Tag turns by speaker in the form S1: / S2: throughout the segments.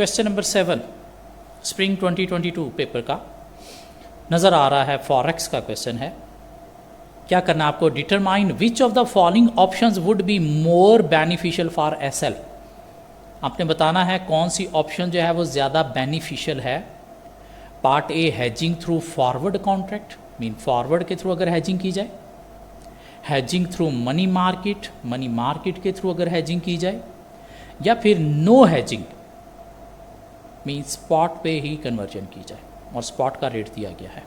S1: Question number 7 spring 2022 paper का नज़र आ रहा है, फॉरेक्स का क्वेश्चन है। क्या करना आपको, determine which of the following options would be more beneficial for SL. आपने बताना है कौन सी ऑप्शन जो है वो ज़्यादा बेनिफिशियल है। Part A, hedging through forward contract, mean forward के थ्रू अगर हैजिंग की जाए, हैजिंग थ्रू मनी मार्केट के थ्रू अगर हैजिंग की जाए, या फिर नो हैजिंग मीन स्पॉट पे ही कन्वर्जन की जाए और स्पॉट का रेट दिया गया है।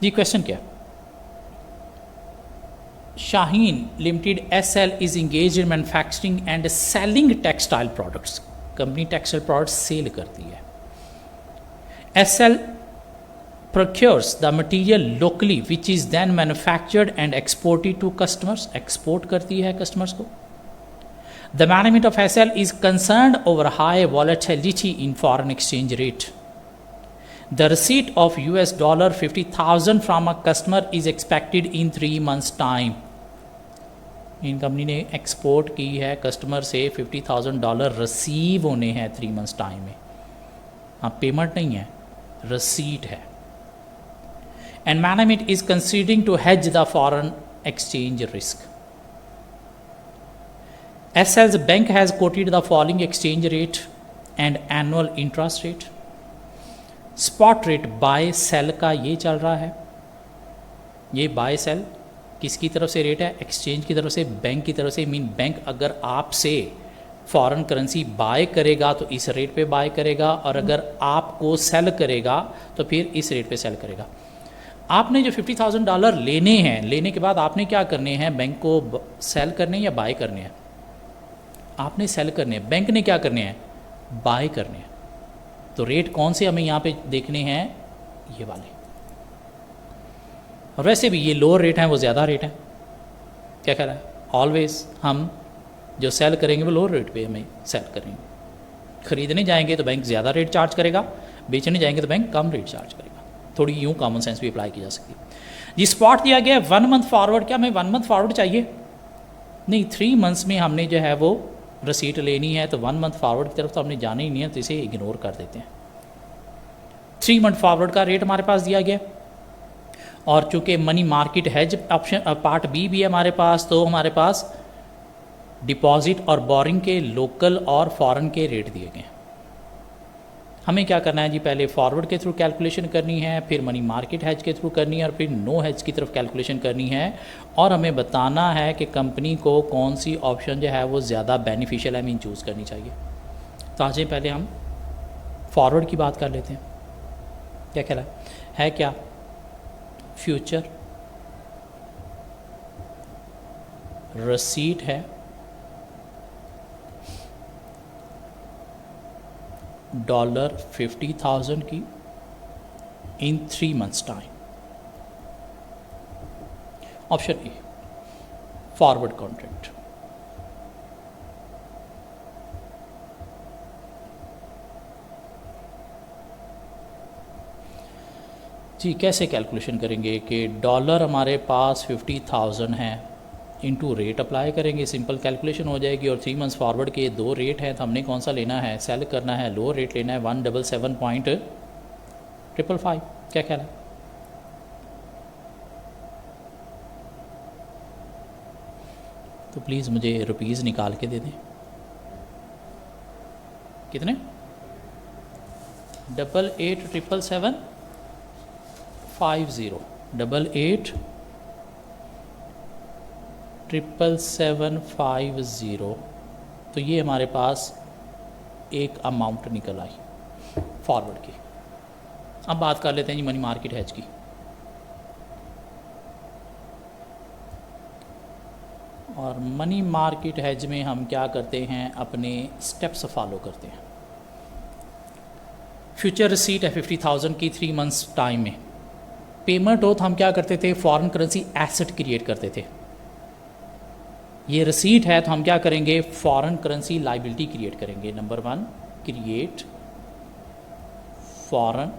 S1: जी क्वेश्चन क्या, Shaheen limited SL is engaged in manufacturing and selling textile products. Company textile products sell करती है। SL procures the material locally which is then manufactured and exported to customers, export करती है customers को। The management of SL is concerned over high volatility in foreign exchange rate. The receipt of $50,000 from a customer is expected in 3 months time. In company ने export की है, customer से $50,000 receive होने हैं 3 months time में। हाँ, payment नहीं है, रसीट है। And management is considering to hedge the foreign exchange risk. SL's bank has quoted the following exchange rate and annual interest rate. Spot rate buy sell का ये चल रहा है, ये buy sell किसकी तरफ से रेट है, एक्सचेंज की तरफ से, बैंक की तरफ से। मीन बैंक अगर आपसे फॉरेन करेंसी बाय करेगा तो इस रेट पे बाय करेगा, और अगर आपको सेल करेगा तो फिर इस रेट पे सेल करेगा। आपने जो $50,000 लेने हैं, लेने के बाद आपने क्या करने हैं, बैंक को सेल करने हैं या बाय करने हैं? आपने सेल करने हैं। बैंक ने क्या करने हैं, बाय करने हैं। तो रेट कौन से हमें यहाँ पे देखने हैं, ये वाले। और वैसे भी ये लोअर रेट हैं, वो ज़्यादा रेट हैं। क्या कह रहा है, ऑलवेज हम जो सेल करेंगे वो लोअर रेट पे हमें सेल करेंगे। खरीदने जाएंगे तो बैंक ज़्यादा रेट चार्ज करेगा, बेचने जाएंगे तो बैंक कम रेट चार्ज करेगा। थोड़ी यूँ कॉमन सेंस भी अप्लाई की जा सकती है। जी स्पॉट दिया गया है 1 मंथ फॉरवर्ड। क्या हमें 1 मंथ फॉरवर्ड चाहिए? नहीं, 3 मंथ्स में हमने जो है वो रसीट लेनी है, तो 1 मंथ फॉरवर्ड की तरफ तो हमने जाना ही नहीं है, तो इसे इग्नोर कर देते हैं। 3 मंथ फॉरवर्ड का रेट हमारे पास दिया गया, और चूँकि money market has option part B भी है हमारे पास, तो हमारे पास डिपॉजिट और बोरिंग के लोकल और फॉरेन के रेट दिए गए हैं। हमें क्या करना है जी, पहले फॉरवर्ड के थ्रू कैलकुलेशन करनी है, फिर मनी मार्केट हैज के थ्रू करनी है, और फिर नो हैज की तरफ कैलकुलेशन करनी है। और हमें बताना है कि कंपनी को कौन सी ऑप्शन जो है वो ज़्यादा बेनिफिशियल है, मीन चूज़ करनी चाहिए। तो आज पहले हम फॉरवर्ड की बात कर लेते हैं। क्या कह रहा है क्या, फ्यूचर रसीट है $50,000 की in 3 months time. Option A, forward contract. जी कैसे कैलकुलेशन करेंगे कि डॉलर हमारे पास 50,000 है, इनटू रेट अप्लाई करेंगे, सिंपल कैलकुलेशन हो जाएगी। और 3 मंथ्स फॉरवर्ड के 2 रेट हैं, तो हमने कौन सा लेना है, सेल करना है, लो रेट लेना है 177.555। क्या ख्याल है? तो प्लीज़ मुझे रुपीज़ निकाल के दे दें। कितने? 88,777.50 88,777.50। तो ये हमारे पास एक अमाउंट निकल आई फॉरवर्ड की। अब बात कर लेते हैं जी मनी मार्केट हैज की। और मनी मार्केट हैज में हम क्या करते हैं, अपने स्टेप्स फॉलो करते हैं। फ्यूचर रिसीट है 50,000 की 3 मंथ्स टाइम में। पेमेंट हो तो हम क्या करते थे, फॉरेन करेंसी एसेट क्रिएट करते थे। ये रिसीट है तो हम क्या करेंगे, फॉरेन करेंसी लाइबिलिटी क्रिएट करेंगे। Number 1, create foreign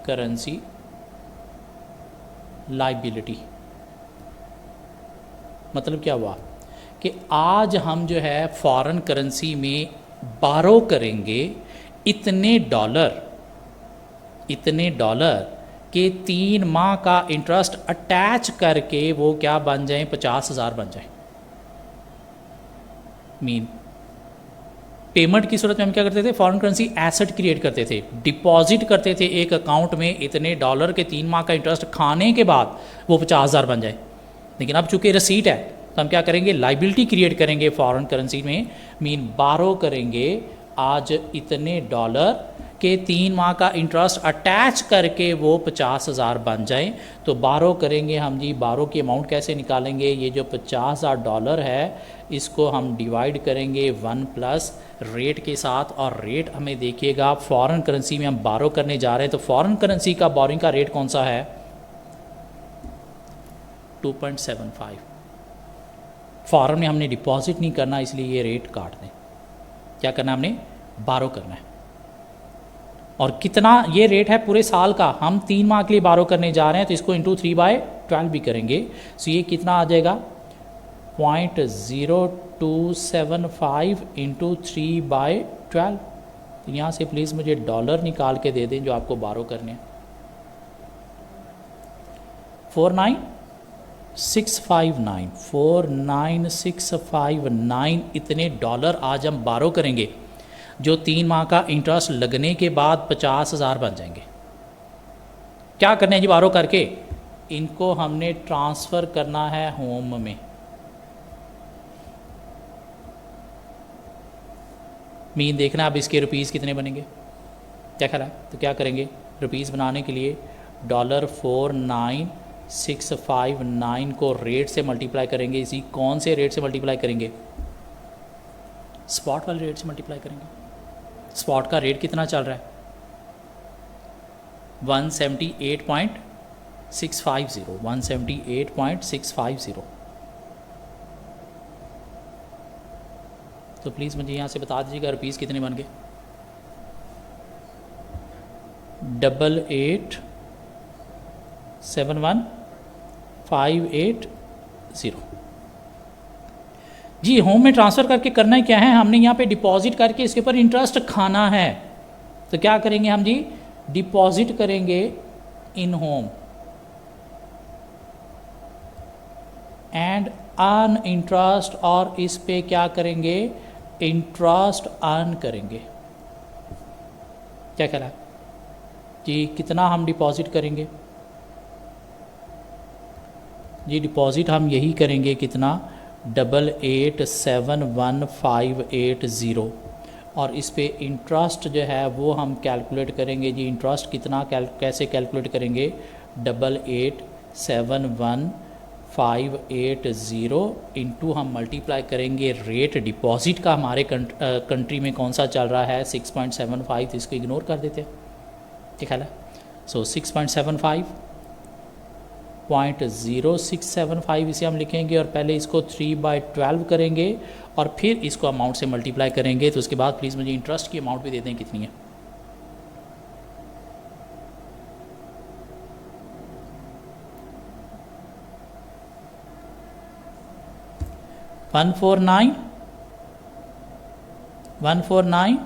S1: currency liability. मतलब क्या हुआ कि आज हम जो है फॉरेन करेंसी में बारो करेंगे इतने डॉलर के 3 माह का इंटरेस्ट अटैच करके वो क्या बन जाए, 50,000 बन जाए। मीन पेमेंट की सूरत में हम क्या करते थे, फॉरेन करेंसी एसेट क्रिएट करते थे, डिपॉजिट करते थे एक अकाउंट में इतने डॉलर के 3 माह का इंटरेस्ट खाने के बाद वो 50,000 बन जाए। लेकिन अब चूंकि रसीट है तो हम क्या करेंगे, लाइबिलिटी क्रिएट करेंगे फॉरेन करेंसी में, मीन बारो करेंगे आज इतने डॉलर के 3 माह का इंटरेस्ट अटैच करके वो 50,000 बन जाए। तो बारो करेंगे हम जी, बारो की अमाउंट कैसे निकालेंगे, ये जो 50,000 डॉलर है इसको हम डिवाइड करेंगे 1 प्लस रेट के साथ, और रेट हमें देखिएगा फॉरेन करेंसी में हम बारो करने जा रहे हैं तो फॉरेन करेंसी का बोरिंग का रेट कौन सा है, 2.75। फॉरेन में हमने डिपॉजिट नहीं करना इसलिए ये रेट काट दें, क्या करना है हमने, बारो करना है। और कितना ये रेट है पूरे साल का, हम 3 माह के लिए बारो करने जा रहे हैं तो इसको इंटू 3/12 भी करेंगे। सो ये कितना आ जाएगा, 0.0275 इंटू 3/12। तो यहाँ से प्लीज़ मुझे डॉलर निकाल के दे दें जो आपको बारो करने हैं। 49659 इतने डॉलर आज हम बारो करेंगे जो 3 माह का इंटरेस्ट लगने के बाद 50,000 बन जाएंगे। क्या करना है जी बारो करके, इनको हमने ट्रांसफ़र करना है होम में। मीन देखना अब इसके रुपीज़ कितने बनेंगे, क्या ख्याल है। तो क्या करेंगे, रुपीज़ बनाने के लिए $49659 को रेट से मल्टीप्लाई करेंगे। इसी कौन से रेट से मल्टीप्लाई करेंगे, स्पॉट वाले रेट से मल्टीप्लाई करेंगे। स्पॉट का रेट कितना चल रहा है, 178.650। तो प्लीज़ मुझे यहाँ से बता दीजिएगा रुपीज़ कितने बन गए, 8871,580 जी। होम में ट्रांसफ़र करके करना ही क्या है, हमने यहाँ पे डिपॉजिट करके इसके ऊपर इंटरेस्ट खाना है। तो क्या करेंगे हम जी, डिपॉजिट करेंगे इन होम एंड अर्न इंटरेस्ट, और इस पे क्या करेंगे, इंटरेस्ट अर्न करेंगे। क्या कह रहा है जी, कितना हम डिपॉजिट करेंगे जी, डिपॉजिट हम यही करेंगे कितना, 8871,580, और इस पे इंटरेस्ट जो है वो हम कैलकुलेट करेंगे जी। इंटरेस्ट कितना कैसे कैलकुलेट करेंगे, 8871,580 इंटू हम मल्टीप्लाई करेंगे रेट डिपॉजिट का हमारे कंट्री में कौन सा चल रहा है, 6.75। तो इसको इग्नोर कर देते हैं, ठीक है ना। सो 6.75 इसे हम लिखेंगे, और पहले इसको 3/12 करेंगे और फिर इसको अमाउंट से मल्टीप्लाई करेंगे। तो उसके बाद प्लीज़ मुझे इंटरेस्ट की अमाउंट भी दे दें कितनी है, $149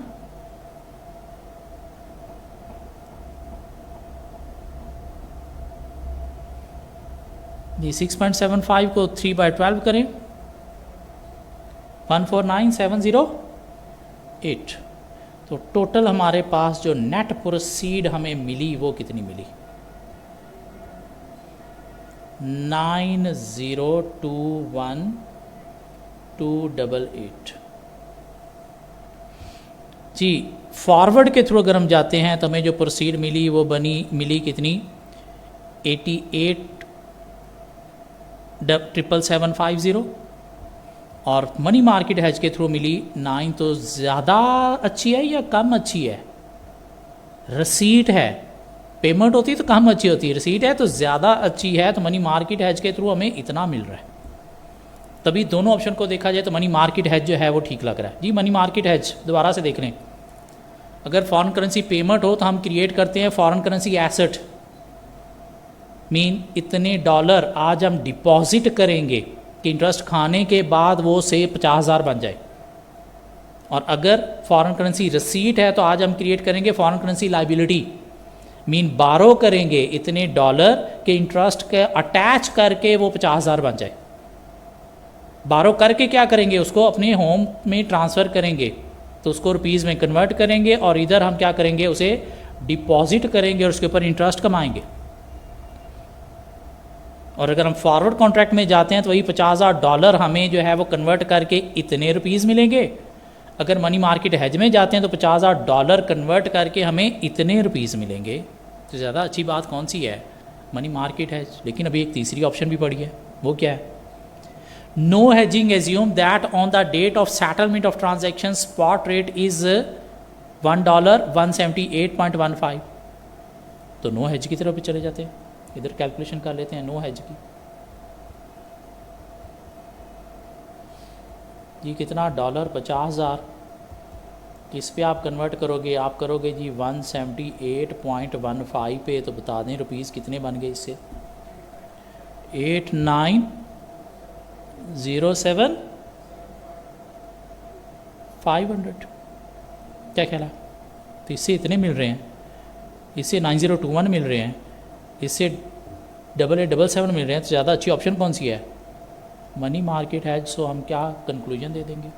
S1: जी। 6.75 को 3/12 करें, 149,708। तो टोटल हमारे पास जो नेट प्रोसीड हमें मिली वो कितनी मिली, 9,021,288 जी। फॉरवर्ड के थ्रू अगर हम जाते हैं तो हमें जो प्रोसीड मिली वो मिली कितनी, 88,77750, और मनी मार्केट हैज के थ्रू मिली 9। तो ज़्यादा अच्छी है या कम अच्छी है, रसीट है, पेमेंट होती है तो कम अच्छी होती है, रसीट है तो ज़्यादा अच्छी है। तो मनी मार्केट हैज के थ्रू हमें इतना मिल रहा है। तभी दोनों ऑप्शन को देखा जाए तो मनी मार्केट हैज जो है वो ठीक लग रहा है जी। मनी मार्केट हैज दोबारा से देख लें, अगर फॉरेन करेंसी पेमेंट हो तो हम क्रिएट करते हैं फॉरेन करेंसी एसेट, मीन इतने डॉलर आज हम डिपॉजिट करेंगे कि इंटरेस्ट खाने के बाद वो से 50,000 बन जाए। और अगर फॉरेन करेंसी रसीट है तो आज हम क्रिएट करेंगे फॉरेन करेंसी लाइबिलिटी, मीन बारो करेंगे इतने डॉलर के इंटरेस्ट के अटैच करके वो 50,000 बन जाए। बारो करके क्या करेंगे, उसको अपने होम में ट्रांसफ़र करेंगे, तो उसको रुपीज़ में कन्वर्ट करेंगे और इधर हम क्या करेंगे, उसे डिपॉजिट करेंगे और उसके ऊपर इंटरेस्ट कमाएंगे। और अगर हम फॉरवर्ड कॉन्ट्रैक्ट में जाते हैं तो वही 50,000 डॉलर हमें जो है वो कन्वर्ट करके इतने रुपीज़ मिलेंगे। अगर मनी मार्केट हेज में जाते हैं तो 50,000 डॉलर कन्वर्ट करके हमें इतने रुपीज़ मिलेंगे। तो ज़्यादा अच्छी बात कौन सी है, मनी मार्केट हेज। लेकिन अभी एक तीसरी ऑप्शन भी पड़ी है, वो क्या है, no hedging assume that on the date of settlement of transaction spot rate is $1.178.15। तो नो हेज की तरफ भी चले जाते हैं, इधर कैलकुलेशन कर लेते हैं नो हेज की। जी कितना डॉलर, 50,000, किस पे आप कन्वर्ट करोगे, आप करोगे जी 178.15 पे। तो बता दें रुपीज़ कितने बन गए इससे, 8907,500। क्या ख्याल है, तो इससे इतने मिल रहे हैं, इससे 9021 मिल रहे हैं, इससे 8877 मिल रहे हैं। तो ज़्यादा अच्छी ऑप्शन कौन सी है, मनी मार्केट है। सो हम क्या कंक्लूजन दे देंगे,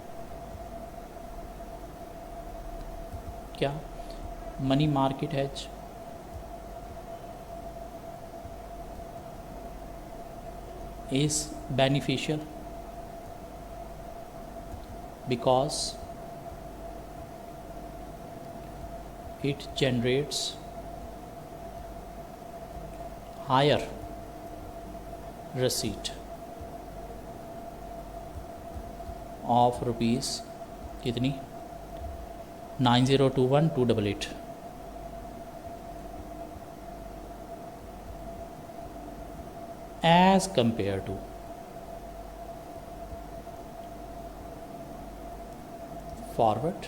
S1: क्या money market hedge is beneficial because it generates higher receipt of rupees कितनी 9021,288 as compared to forward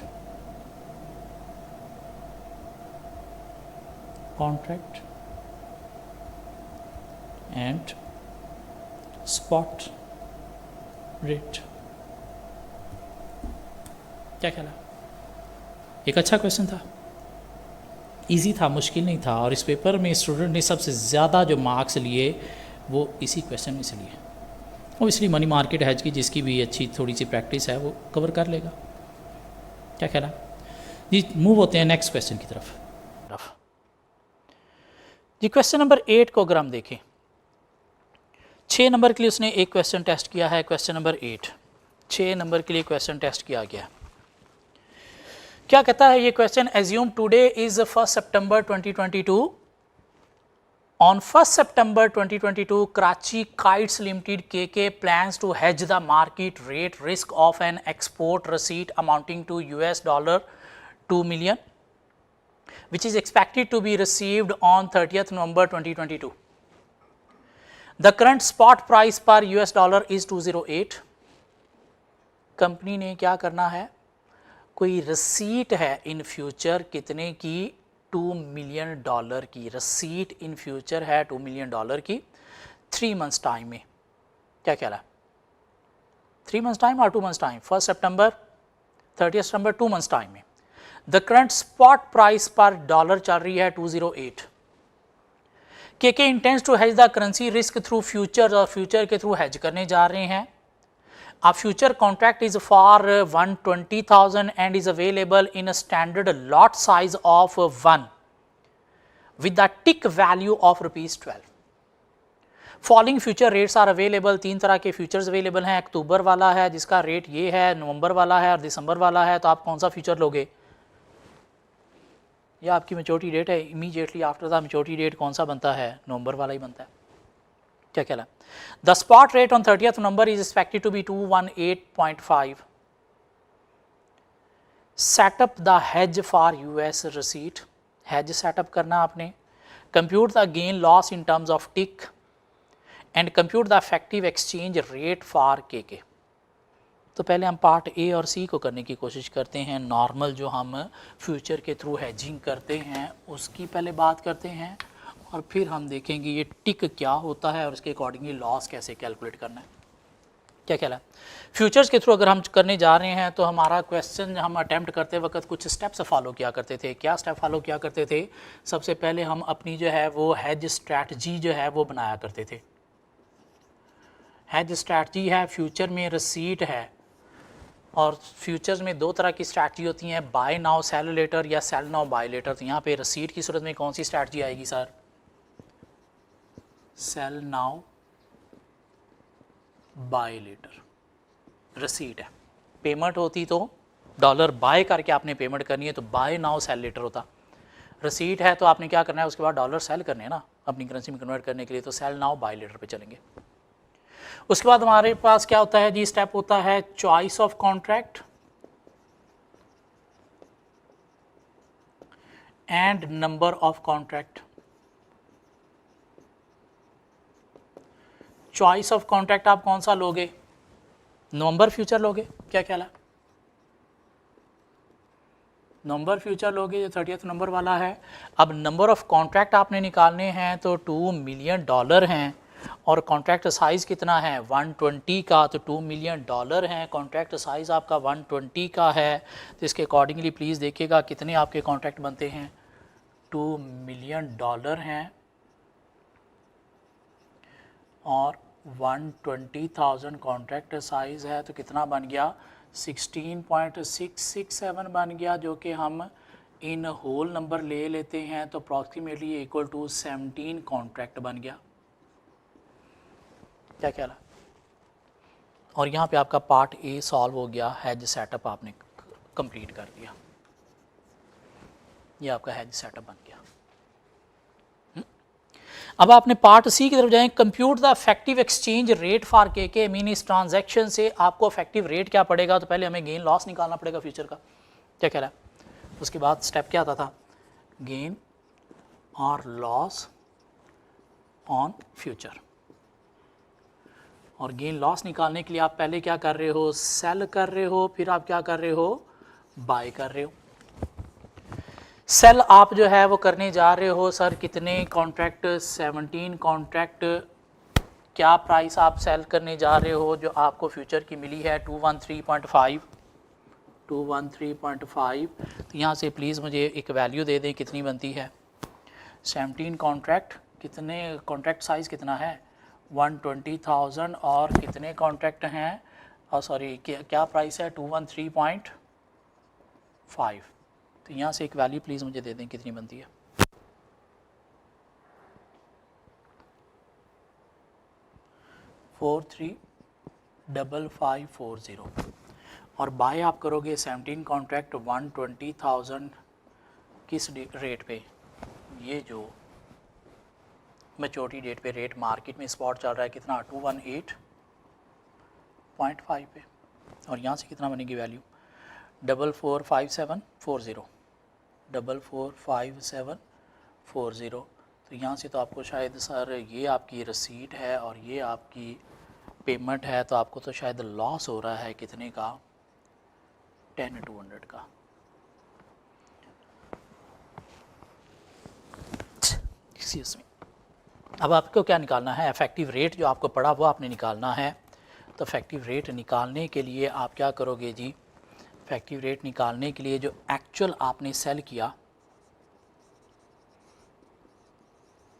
S1: contract and spot rate। क्या ख्याल है, एक अच्छा क्वेश्चन था, इजी था, मुश्किल नहीं था। और इस पेपर में स्टूडेंट ने सबसे ज़्यादा जो मार्क्स लिए वो इसी क्वेश्चन में से लिए। और इसलिए मनी मार्केट हेज की जिसकी भी अच्छी थोड़ी सी प्रैक्टिस है वो कवर कर लेगा। क्या ख्याल है जी, मूव होते हैं नेक्स्ट क्वेश्चन की तरफ। जी क्वेश्चन नंबर 8 को अगर हम देखें, 6 नंबर के लिए उसने एक क्वेश्चन टेस्ट किया है। क्वेश्चन नंबर 8 6 नंबर के लिए क्वेश्चन टेस्ट किया गया। क्या कहता है ये question, assume today is 1 September 2022। On 1 September 2022, Karachi Kites Limited KK plans to hedge the market rate risk of an export receipt amounting to $2 million, which is expected to be received on 30th November 2022. The current spot price per $US is 208. Company ने क्या करना है, कोई receipt है in future कितने की, $2 million की receipt in future है, $2 मिलियन की 3 मंथ्स टाइम में। क्या कह रहा है, 3 मंथ्स टाइम और 2 मंथ्स टाइम, 1 सितंबर 30 सितंबर 2 मंथ्स टाइम में। द करंट स्पॉट प्राइस पर डॉलर चल रही है 208। KK intends to hedge the currency risk through future, और फ्यूचर के थ्रू हेज करने जा रहे हैं। A future contract is for 120,000 and is available in a standard lot size of 1 with the tick value of ₹12. Following future rates are available। 3 तरह के futures available हैं। अक्टूबर वाला है जिसका रेट ये है, नवंबर वाला है और दिसंबर वाला है। तो आप कौन सा फ्यूचर लोगे, या आपकी मैच्योरिटी डेट है immediately after the maturity date कौन सा बनता है, नवंबर वाला ही बनता है। क्या कहला, the spot rate on 30th November is expected to be 218.5। Setup the hedge for US receipt, hedge setup करना आपने। Compute the gain loss in terms of tick and compute the effective exchange rate for KK. तो पहले हम part A और सी को करने की कोशिश करते हैं। नॉर्मल जो हम फ्यूचर के थ्रू हेजिंग करते हैं उसकी पहले बात करते हैं, और फिर हम देखेंगे ये टिक क्या होता है और उसके अकॉर्डिंगली लॉस कैसे कैलकुलेट करना है। क्या ख्याल है? फ्यूचर्स के थ्रू अगर हम करने जा रहे हैं तो हमारा क्वेश्चन हम अटैम्प्ट करते वक्त कुछ स्टेप्स फॉलो किया करते थे। क्या स्टेप फॉलो किया करते थे? सबसे पहले हम अपनी जो है वो हेज स्ट्रैटजी जो है वो बनाया करते थे। हेज स्ट्रैटजी है, फ्यूचर में रसीट है, और फ्यूचर्स में दो तरह की स्ट्रैटजी होती हैं, बाय नाउ सेल लेटर या सेल नाउ बाय लेटर। तो यहाँ पे रसीट की सूरत में कौन सी स्ट्रैटजी आएगी sir? Sell now buy later. Receipt है, पेमेंट होती तो डॉलर बाय करके आपने पेमेंट करनी है तो बाय नाउ सेल लेटर होता। रसीट है तो आपने क्या करना है, उसके बाद डॉलर सेल करने हैं ना अपनी करेंसी में कन्वर्ट करने के लिए, तो सेल नाउ बाय लेटर पे चलेंगे। उसके बाद हमारे पास क्या होता है जी, स्टेप होता है choice of contract and number of contract. Choice of contract आप कौन सा लोगे? नवंबर फ्यूचर लोगे? क्या ख्याल है? नवंबर फ्यूचर लोगे जो 30 नंबर वाला है। अब नंबर ऑफ कॉन्ट्रैक्ट आपने निकालने हैं तो $2 मिलियन हैं, और कॉन्ट्रैक्ट साइज़ कितना है 120 का, तो $2 मिलियन हैं, कॉन्ट्रैक्ट साइज़ आपका 120 का है। तो इसके अकॉर्डिंगली प्लीज़ देखिएगा कितने आपके कॉन्ट्रैक्ट बनते हैं, $2 मिलियन हैं और 120,000 कॉन्ट्रैक्ट साइज़ है, तो कितना बन गया 16.667 बन गया, जो कि हम इन होल नंबर ले लेते हैं तो अप्रॉक्सीमेटली इक्वल टू 17 कॉन्ट्रैक्ट बन गया। क्या ख्याल है? और यहाँ पे आपका पार्ट ए सॉल्व हो गया, हैज सेटअप आपने कंप्लीट कर दिया, ये आपका हैज सेटअप बन गया। अब आपने पार्ट सी की तरफ जाएं, compute the effective exchange rate for के मीन इस ट्रांजैक्शन से आपको इफेक्टिव रेट क्या पड़ेगा, तो पहले हमें गेन लॉस निकालना पड़ेगा फ्यूचर का। क्या कह रहा है? उसके बाद स्टेप क्या आता था, गेन और लॉस ऑन फ्यूचर। और गेन लॉस निकालने के लिए आप पहले क्या कर रहे हो, सेल कर रहे हो, फिर आप क्या कर रहे हो, बाय कर रहे हो। सेल आप जो है वो करने जा रहे हो सर कितने कॉन्ट्रैक्ट, 17 कॉन्ट्रैक्ट। क्या प्राइस आप सेल करने जा रहे हो जो आपको फ्यूचर की मिली है 213.5। तो यहाँ से प्लीज़ मुझे एक वैल्यू दे दें कितनी बनती है। 17 कॉन्ट्रैक्ट, कितने कॉन्ट्रैक्ट साइज़ कितना है 120,000, और कितने कॉन्ट्रैक्ट हैं, और सॉरी क्या प्राइस है 213.5। तो यहाँ से एक वैल्यू प्लीज़ मुझे दे दें कितनी बनती है। $435540। और बाय आप करोगे 17 कॉन्ट्रैक्ट 120,000 किस रेट पे, ये जो मैच्योरिटी डेट पे रेट मार्केट में स्पॉट चल रहा है कितना 218.5 पे, और यहाँ से कितना बनेगी वैल्यू 445740। 445740। तो यहाँ से तो आपको शायद सर ये आपकी रसीट है और ये आपकी पेमेंट है, तो आपको तो शायद लॉस हो रहा है कितने का 10,200 का। Excuse me. अब आपको क्या निकालना है, इफेक्टिव रेट जो आपको पड़ा वो आपने निकालना है। तो इफेक्टिव रेट निकालने के लिए आप क्या करोगे जी, इफेक्टिव रेट निकालने के लिए जो एक्चुअल आपने सेल किया,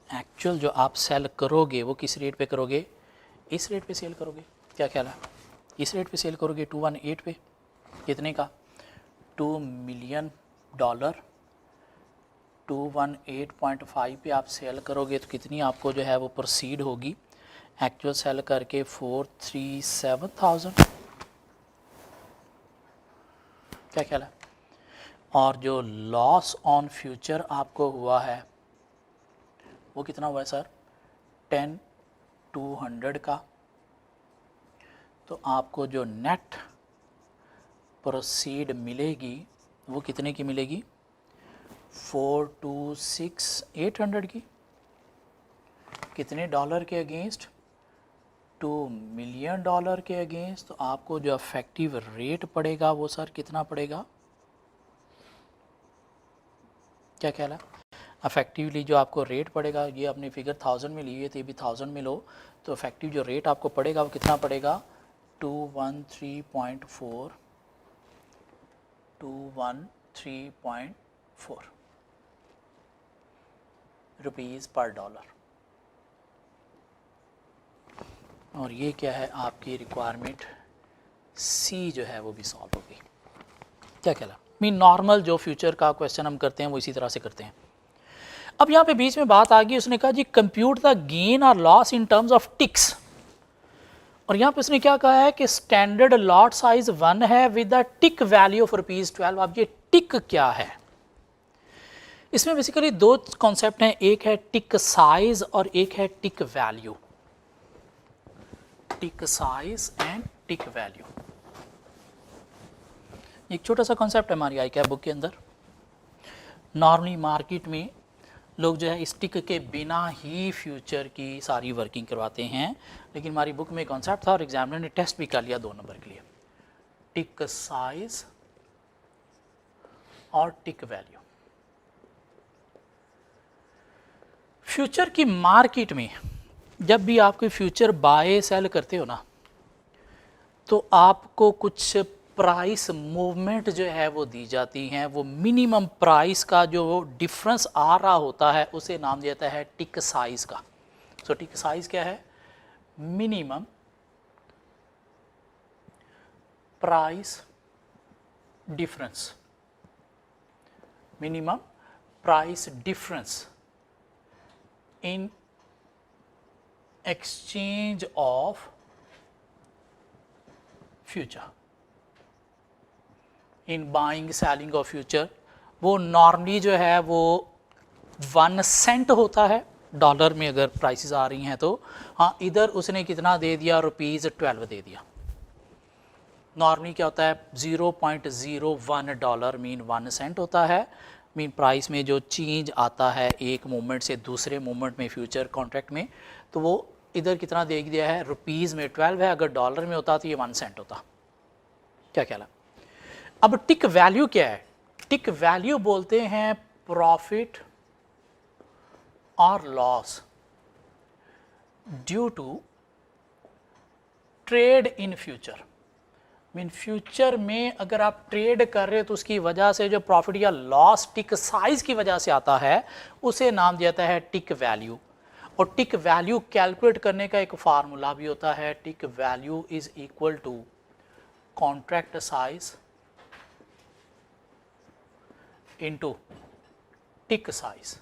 S1: एक्चुअल जो आप सेल करोगे वो किस रेट पे करोगे, इस रेट पे सेल करोगे। क्या ख्याल है, इस रेट पे सेल करोगे 218 पे, कितने का $2 मिलियन 218.5 पे आप सेल करोगे, तो कितनी आपको जो है वो प्रोसीड होगी एक्चुअल सेल करके 437,000। क्या ख्याल है? और जो लॉस ऑन फ्यूचर आपको हुआ है वो कितना हुआ है सर 10,200 का। तो आपको जो नेट प्रोसीड मिलेगी वो कितने की मिलेगी 426,800 की। कितने डॉलर के अगेंस्ट, $2 मिलियन के अगेंस्ट। तो आपको जो इफेक्टिव रेट पड़ेगा वो सर कितना पड़ेगा, क्या ख्याल है? इफेक्टिवली जो आपको रेट पड़ेगा, ये अपनी फिगर 1000 में ली है तो ये भी 1000 में लो, तो इफेक्टिव जो रेट आपको पड़ेगा वो कितना पड़ेगा 213.4 213.4 रुपीज़ पर डॉलर। और ये क्या है आपकी रिक्वायरमेंट सी जो है वो भी सॉल्व होगी। क्या कहला मीन नॉर्मल जो फ्यूचर का क्वेश्चन हम करते हैं वो इसी तरह से करते हैं। अब यहाँ पे बीच में बात आ गई, उसने कहा जी कंप्यूट द गेन और loss in terms of ticks. और यहाँ पे उसने क्या कहा है कि स्टैंडर्ड लॉट साइज 1 है with the tick value of ₹12। अब ये टिक क्या है, इसमें बेसिकली दो कॉन्सेप्ट हैं, एक है टिक साइज और एक है tick value. Tick size and tick value एक छोटा सा कॉन्सेप्ट है हमारी ICAP बुक के अंदर। नॉर्मली मार्केट में लोग जो है इस टिक के बिना ही फ्यूचर की सारी वर्किंग करवाते हैं, लेकिन हमारी बुक में कॉन्सेप्ट था और एग्जामिनर ने टेस्ट भी कर लिया 2 नंबर के लिए, टिक साइज और टिक वैल्यू। फ्यूचर की मार्केट में जब भी आप कोई फ्यूचर बाय सेल करते हो ना, तो आपको कुछ प्राइस मूवमेंट जो है वो दी जाती हैं। वो मिनिमम प्राइस का जो डिफरेंस आ रहा होता है उसे नाम दिया जाता है टिक साइज का। सो टिक साइज क्या है, minimum price difference, minimum price difference in exchange of future, in buying selling of future. वो नॉर्मली जो है वो 1 सेंट होता है डॉलर में अगर प्राइसेस आ रही हैं तो। हाँ, इधर उसने कितना दे दिया, ₹12 दे दिया। नॉर्मली क्या होता है 0.01 डॉलर मीन 1 सेंट होता है। मीन प्राइस में जो चेंज आता है एक मूवमेंट से दूसरे मूवमेंट में फ्यूचर कॉन्ट्रैक्ट में, तो वो इधर कितना दे दिया है, रुपीज़ में 12 है, अगर डॉलर में होता तो ये 1 सेंट होता। क्या कहला। अब टिक वैल्यू क्या है, टिक वैल्यू बोलते हैं प्रॉफिट और loss due to trade in future. Mean future में अगर आप ट्रेड कर रहे हो तो उसकी वजह से जो प्रॉफिट या लॉस टिक साइज की वजह से आता है उसे नाम दिया जाता है टिक वैल्यू। और टिक वैल्यू कैलकुलेट करने का एक फार्मूला भी होता है, tick value is equal to contract size into tick size.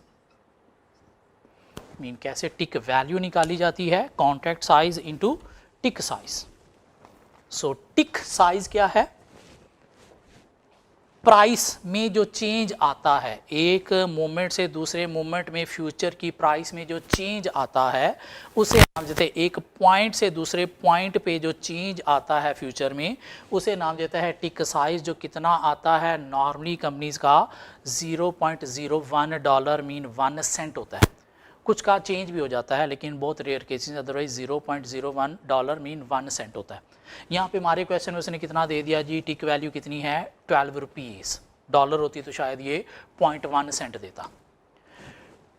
S1: Mean कैसे टिक वैल्यू निकाली जाती है, contract size into tick size. So tick size क्या है, प्राइस में जो चेंज आता है एक मोमेंट से दूसरे मोमेंट में फ्यूचर की प्राइस में जो चेंज आता है उसे नाम देते हैं, एक पॉइंट से दूसरे पॉइंट पे जो चेंज आता है फ्यूचर में उसे नाम देता है टिक साइज। जो कितना आता है नॉर्मली कंपनीज का 0.01 डॉलर मीन 1 सेंट होता है। कुछ का चेंज भी हो जाता है लेकिन बहुत rare cases, otherwise 0.01 dollar mean 1 cent होता है। यहाँ पे हमारे क्वेश्चन में उसने कितना दे दिया जी, टिक वैल्यू कितनी है 12 रुपीज़, डॉलर होती तो शायद ये 0.1 सेंट देता।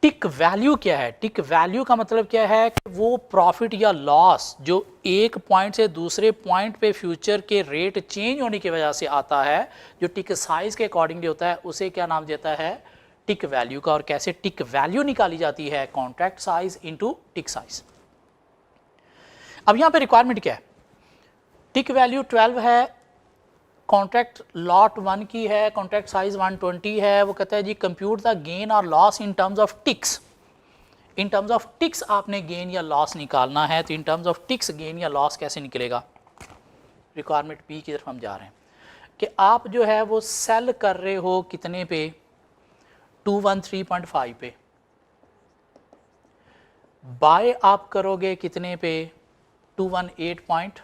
S1: टिक वैल्यू क्या है, टिक वैल्यू का मतलब क्या है कि वो प्रॉफिट या लॉस जो एक पॉइंट से दूसरे पॉइंट पे फ्यूचर के रेट चेंज होने की वजह से आता है, जो टिक साइज के अकॉर्डिंगली होता है, उसे क्या नाम देता है टिक वैल्यू का। और कैसे टिक वैल्यू निकाली जाती है, contract size into tick size. अब यहाँ पे रिक्वायरमेंट क्या है, टिक वैल्यू 12 है, कॉन्ट्रैक्ट लॉट 1 की है, कॉन्ट्रैक्ट साइज 120 है। वो कहता है जी कंप्यूट द गेन और loss in terms of ticks. In terms of ticks आपने गेन या लॉस निकालना है, तो in terms of ticks gain या लॉस कैसे निकलेगा। रिक्वायरमेंट बी की तरफ हम जा रहे हैं कि आप जो है वो सेल कर रहे हो कितने पे, 213.5 पे, बाय आप करोगे कितने पे, 218.5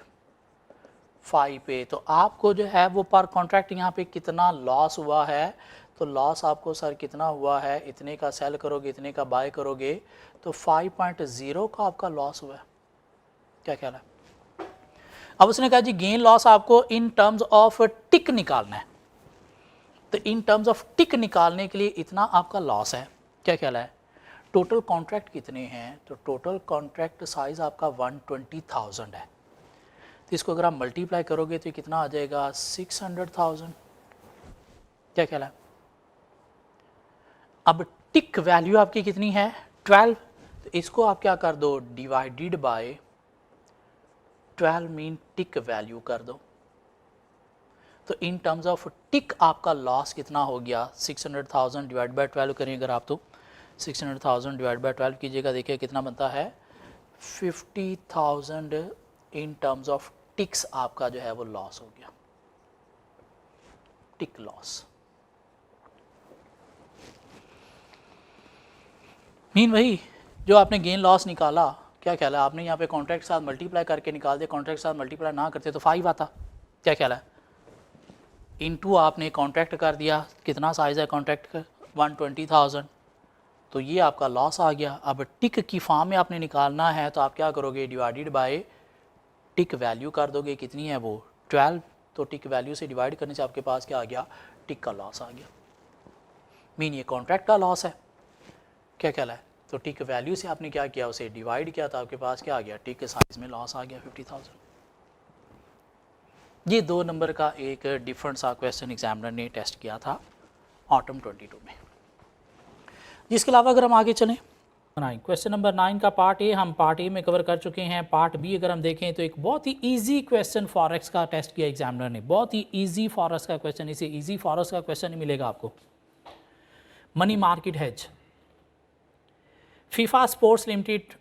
S1: पे। तो आपको जो है वो पर कॉन्ट्रैक्ट यहाँ पे कितना लॉस हुआ है, तो लॉस आपको सर कितना हुआ है, इतने का सेल करोगे इतने का बाय करोगे तो 5.0 का आपका लॉस हुआ है। क्या ख्याल है। अब उसने कहा जी गेन लॉस आपको इन टर्म्स ऑफ टिक निकालना है, तो इन टर्म्स ऑफ टिक निकालने के लिए इतना आपका लॉस है। क्या ख्याल है। टोटल कॉन्ट्रैक्ट कितने हैं, तो टोटल कॉन्ट्रैक्ट साइज आपका 120,000 है। तो इसको अगर आप मल्टीप्लाई करोगे तो कितना आ जाएगा 600,000। क्या ख्याल है? अब टिक वैल्यू आपकी कितनी है 12, तो इसको आप क्या कर दो divided by 12 mean tick value कर दो। तो इन टर्म्स ऑफ टिक आपका लॉस कितना हो गया 600,000 डिवाइड बाय 12 करें अगर आप तो 600,000 डिवाइड बाय 12 कीजिएगा, देखिए कितना बनता है 50,000 इन टर्म्स ऑफ टिक्स आपका जो है वो लॉस हो गया, टिक लॉस। मीन वही जो आपने गेन लॉस निकाला, क्या ख्याल है? आपने यहाँ पे कॉन्ट्रैक्ट के साथ मल्टीप्लाई करके निकाल दिया, कॉन्ट्रैक्ट के साथ मल्टीप्लाई ना करते तो 5 आता। क्या ख्याल है? इनटू आपने कॉन्ट्रैक्ट कर दिया, कितना साइज़ है कॉन्ट्रैक्ट का 120,000, तो ये आपका लॉस आ गया। अब टिक की फॉर्म में आपने निकालना है तो आप क्या करोगे डिवाइडेड बाय टिक वैल्यू कर दोगे, कितनी है वो 12, तो टिक वैल्यू से डिवाइड करने से आपके पास क्या आ गया टिक का लॉस आ गया। मीन ये कॉन्ट्रैक्ट का लॉस है। क्या ख्याल है? तो टिक वैल्यू से आपने क्या किया उसे डिवाइड किया, तो आपके पास क्या आ गया टिक के साइज में लॉस आ गया 50,000। ये 2 नंबर का एक डिफरेंट सा क्वेश्चन एग्जामिनर ने टेस्ट किया था ऑटम 22 में। इसके अलावा अगर हम आगे चलें, क्वेश्चन नंबर 9 का पार्ट ए हम पार्ट ए में कवर कर चुके हैं। पार्ट बी अगर हम देखें तो एक बहुत ही इजी क्वेश्चन फॉरेक्स का टेस्ट किया एग्जामिनर ने, बहुत ही इजी फॉरेक्स का क्वेश्चन, इसे इजी फॉरेक्स का क्वेश्चन ही मिलेगा आपको। Money market hedge, FIFA sports limited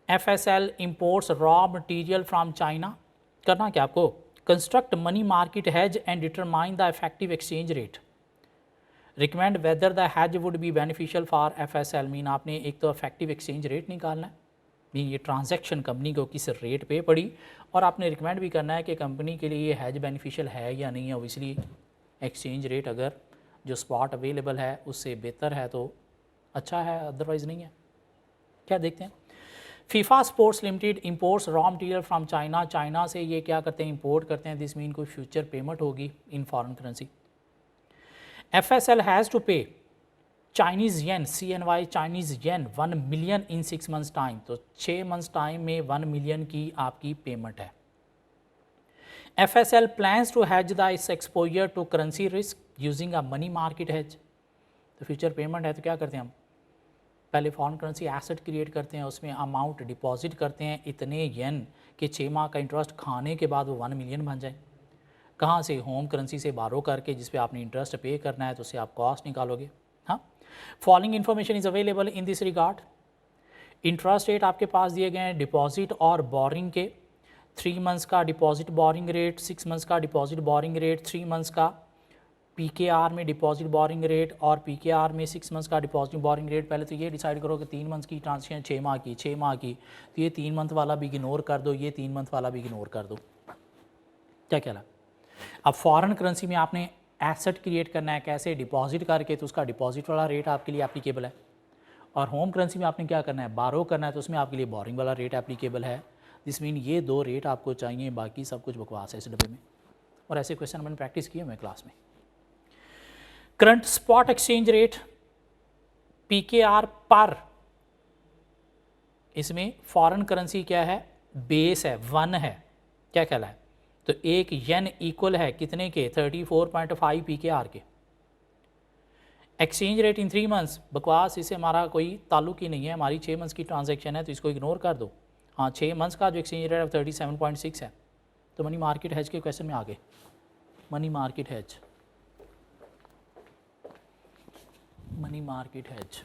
S1: FSL imports raw material from China. करना क्या आपको, construct money market hedge and determine the effective exchange rate, recommend whether the has would be beneficial for FSL। Mean आपने एक तो effective exchange rate निकालना है, mean ये transaction company को किस रेट पे पड़ी, और आपने रिकमेंड भी करना है कि कंपनी के लिए ये हैज बेनिफिशियल है या नहीं है। ओबियसली एक्सचेंज रेट अगर जो स्पॉट अवेलेबल है उससे बेहतर है तो अच्छा है, अदरवाइज़ नहीं है। क्या देखते हैं, FIFA sports limited imports raw material from China, China से ये क्या करते हैं इंपोर्ट करते हैं, दिस मीन कोई फ्यूचर पेमेंट होगी in foreign currency. FSL has to pay Chinese yen CNY Chinese yen 1 million in 6 months time, तो 6 मंथ्स टाइम में 1 मिलियन की आपकी पेमेंट है। FSL plans to hedge the इस exposure to currency risk using a money market hedge, तो future payment है तो क्या करते हैं हम पहले फॉरेन करेंसी एसेट क्रिएट करते हैं, उसमें अमाउंट डिपॉजिट करते हैं इतने येन के 6 माह का इंटरेस्ट खाने के बाद वो 1 मिलियन बन जाए। कहाँ से, होम करेंसी से बारो करके, जिस पे आपने इंटरेस्ट पे करना है तो उससे आप कॉस्ट निकालोगे। हाँ, following information is available in this regard. Interest rate आपके पास दिए गए हैं डिपॉजिट और बोरिंग के, 3 मंथ्स का डिपॉजिट बोरिंग रेट, 6 मंथ्स का डिपॉजिट बोरिंग रेट, 3 मंथ्स का PKR में डिपॉजिट बोरिंग रेट और PKR में 6 मंथ्स का डिपॉजिट बोरिंग रेट। पहले तो ये डिसाइड करो कि 3 मंथ्स की ट्रांजेक्शन 6 माह की, 6 माह की, तो ये 3 मंथ वाला भी इग्नोर कर दो, ये 3 मंथ वाला भी इग्नोर कर दो। क्या कहला, अब फॉरेन करेंसी में आपने एसेट क्रिएट करना है, कैसे डिपॉजिट करके, तो उसका डिपॉजिट वाला रेट आपके लिए एप्लीकेबल है। और होम करेंसी में आपने क्या करना है, बारो करना है, तो उसमें आपके लिए बोरिंग वाला रेट एप्लीकेबल है। दिस मीन ये 2 रेट आपको चाहिए, बाकी सब कुछ बकवास है इस डब्बे में। और ऐसे क्वेश्चन मैंने प्रैक्टिस किए हुए क्लास में। Current spot exchange rate PKR पर, इसमें फॉरेन करेंसी क्या है, बेस है 1 है। क्या कहला है, तो 1 येन इक्वल है कितने के 34.5 PKR के। एक्सचेंज रेट इन 3 मंथ्स, बकवास, इससे हमारा कोई ताल्लुक ही नहीं है, हमारी 6 मंथ्स की ट्रांजैक्शन है तो इसको इग्नोर कर दो। हाँ, 6 मंथ्स का जो एक्सचेंज रेट 37.6 है। तो मनी मार्केट हेज के क्वेश्चन में आगे, money market hedge, money market hedge,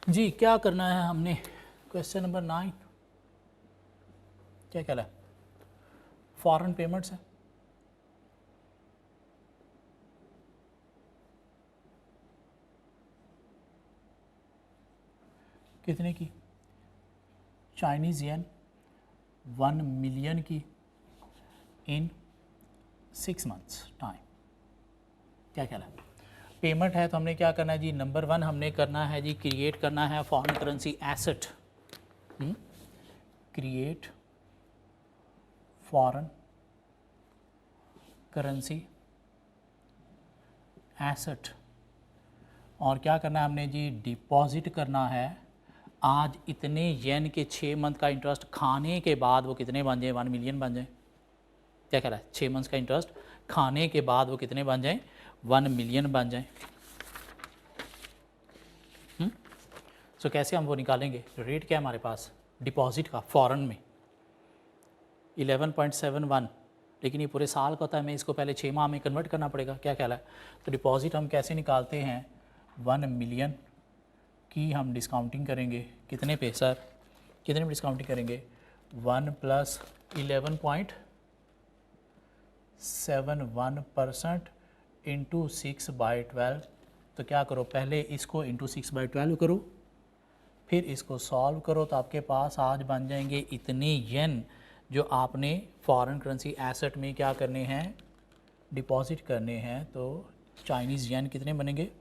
S1: जी क्या करना है हमने, क्वेश्चन नंबर 9 क्या कहला है, फॉरेन पेमेंट्स है। कितने की, चाइनीज़ येन 1 मिलियन की इन 6 मंथ्स टाइम। क्या कहला है, पेमेंट है तो हमने क्या करना है जी, नंबर 1 हमने करना है जी क्रिएट करना है foreign currency asset, create foreign currency asset, और क्या करना है हमने जी, डिपॉजिट करना है। आज इतने येन के 6 मंथ का इंटरेस्ट खाने के बाद वो कितने बन जाए, 1 मिलियन बन जाए। क्या कह रहा है, 6 मंथ्स का इंटरेस्ट खाने के बाद वो कितने बन जाए, 1 मिलियन बन जाए। सो कैसे हम वो निकालेंगे, रेट क्या है हमारे पास डिपॉजिट का फॉरेन में 11.71, लेकिन ये पूरे साल का होता है, हमें इसको पहले 6 माह में कन्वर्ट करना पड़ेगा। क्या ख्याल है, तो डिपॉजिट हम कैसे निकालते हैं, 1 मिलियन की हम डिस्काउंटिंग करेंगे कितने पे सर, कितने में डिस्काउंटिंग करेंगे, 1 + 11.71% इंटू 6/12। तो क्या करो, पहले इसको इंटू 6/12 करो, फिर इसको सॉल्व करो, तो आपके पास आज बन जाएंगे इतने येन जो आपने फॉरेन करेंसी एसेट में क्या करने हैं, डिपॉजिट करने हैं। तो चाइनीज़ येन कितने बनेंगे,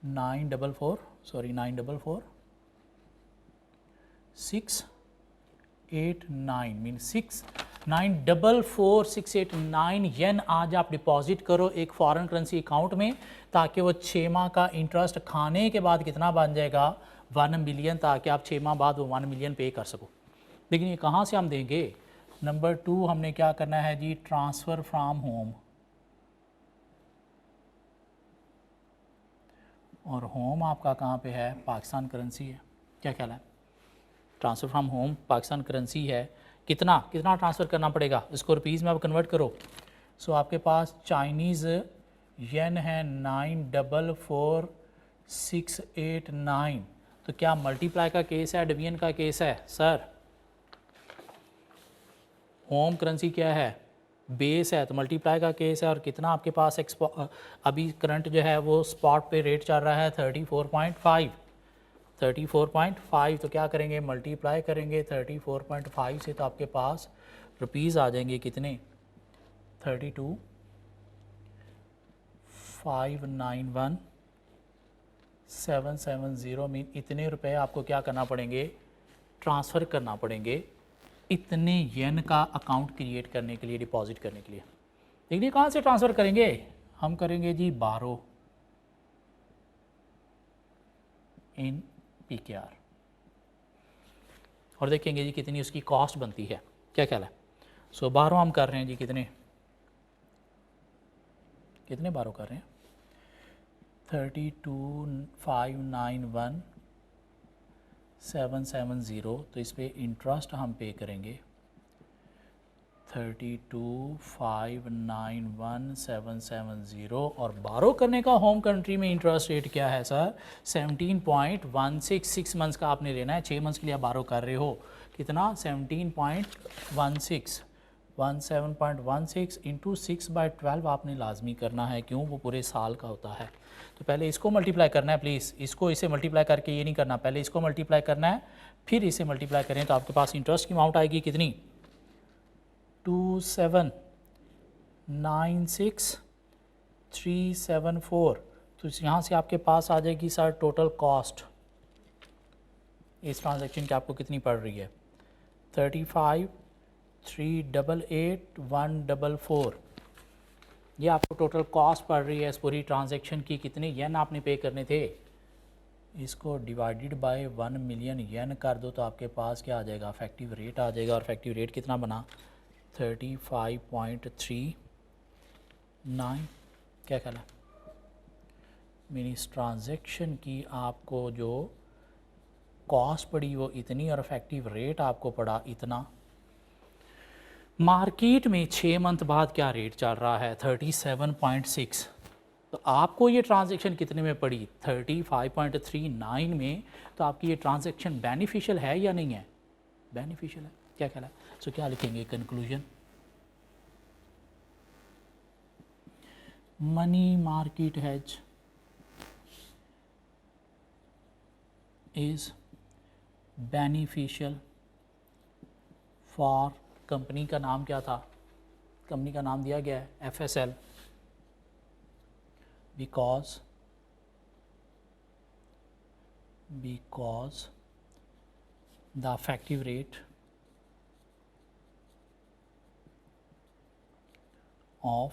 S1: 944,689 मीन 944,689 येन आज आप डिपॉजिट करो एक फॉरेन करेंसी अकाउंट में, ताकि वो 6 माह का इंटरेस्ट खाने के बाद कितना बन जाएगा, 1 मिलियन, ताकि आप 6 माह बाद वो 1 मिलियन पे कर सको। लेकिन ये कहाँ से हम देंगे, नंबर 2 हमने क्या करना है जी, ट्रांसफ़र फ्राम होम, और होम आपका कहाँ पे है, पाकिस्तान करेंसी है। क्या ख्याल है, transfer from home Pakistan currency है, कितना कितना ट्रांसफ़र करना पड़ेगा, इसको रुपीज़ में आप कन्वर्ट करो। सो आपके पास चाइनीज़ येन है 944,689, तो क्या मल्टीप्लाई का केस है, डिवीजन का केस है सर, होम करेंसी क्या है, बेस है, तो मल्टीप्लाई का केस है। और कितना आपके पास अभी करंट जो है वो स्पॉट पे रेट चल रहा है 34.5, तो क्या करेंगे, मल्टीप्लाई करेंगे 34.5 से, तो आपके पास रुपीज़ आ जाएंगे कितने, 32,591,770 मीन इतने रुपए आपको क्या करना पड़ेंगे, ट्रांसफ़र करना पड़ेंगे इतने येन का अकाउंट क्रिएट करने के लिए, डिपॉजिट करने के लिए। देखिए कहाँ से ट्रांसफ़र करेंगे, हम करेंगे जी बारो इन PKR, और देखेंगे जी कितनी उसकी कॉस्ट बनती है। क्या ख्याल है, सो बारो हम कर रहे हैं जी, कितने कितने बारो कर रहे हैं, 32,591,770, तो इस पर इंटरेस्ट हम पे करेंगे 32,591,770, और बारो करने का होम कंट्री में इंटरेस्ट रेट क्या है सर, 17.16, 6 मंथ्स का आपने लेना है, 6 मंथ्स के लिए आप बारो कर रहे हो, कितना 17.16, 17.16 इंटू 6/12 आपने लाजमी करना है, क्यों, वो पूरे साल का होता है। तो पहले इसको मल्टीप्लाई करना है, प्लीज़ इसको इसे मल्टीप्लाई करके ये नहीं करना, पहले इसको मल्टीप्लाई करना है, फिर इसे मल्टीप्लाई करें, तो आपके पास इंटरेस्ट की अमाउंट आएगी कितनी, 2796,374। तो यहाँ से आपके पास आ जाएगी सर टोटल कॉस्ट इस ट्रांजैक्शन की आपको कितनी पड़ रही है, 35,388,144, ये आपको टोटल कॉस्ट पड़ रही है इस पूरी ट्रांजैक्शन की। कितने येन आपने पे करने थे, इसको डिवाइडेड बाय 1 मिलियन येन कर दो, तो आपके पास क्या आ जाएगा, इफेक्टिव रेट आ जाएगा, और इफेक्टिव रेट कितना बना, 35.39। क्या ख्याल है, मेरी इस ट्रांजैक्शन की आपको जो कॉस्ट पड़ी वो इतनी, और इफेक्टिव रेट आपको पड़ा इतना। मार्केट में 6 मंथ बाद क्या रेट चल रहा है, 37.6, तो आपको ये ट्रांजैक्शन कितने में पड़ी, 35.39 में, तो आपकी ये ट्रांजैक्शन बेनिफिशियल है या नहीं है, बेनिफिशियल है। क्या ख्याल है, सो क्या लिखेंगे conclusion, money market hedge is beneficial for, company का नाम क्या था, कंपनी का नाम दिया गया है FSL, because the effective rate of